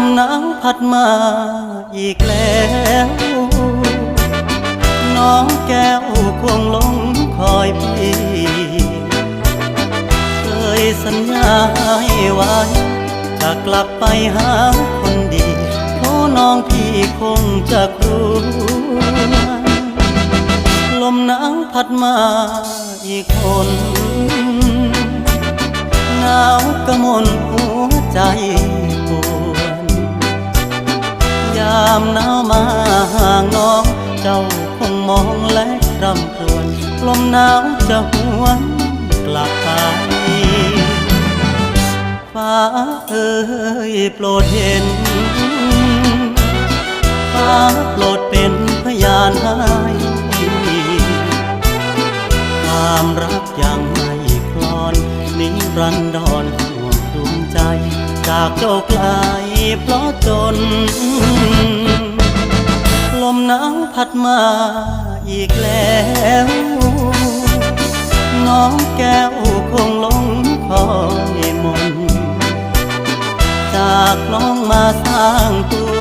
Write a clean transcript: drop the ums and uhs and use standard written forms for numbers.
มหนาวพัดมาอีกแล้วน้องแก้วคงหลงคอยพี่เคยสัญญาให้ไว้จะกลับไปหาคนดีเพราะน้องพี่คงจะกลัวลมหนาวพัดมาอีกคนหนาวกระมนหัวใจปวดยามหนาวมาห่างน้องเจ้าคงมองและรำครวญลมหนาวจะหวนกลับไปฟ้าเอ่ยโปรดเห็นฟ้าโปรดเป็นพยานให้ความรักยังไม่คลอนนิรันดรห่วงดวงใจจากเจ้าไกลเพราะจนลมหนาวพัดมาอีกแล้วน้องแก้วคงหลง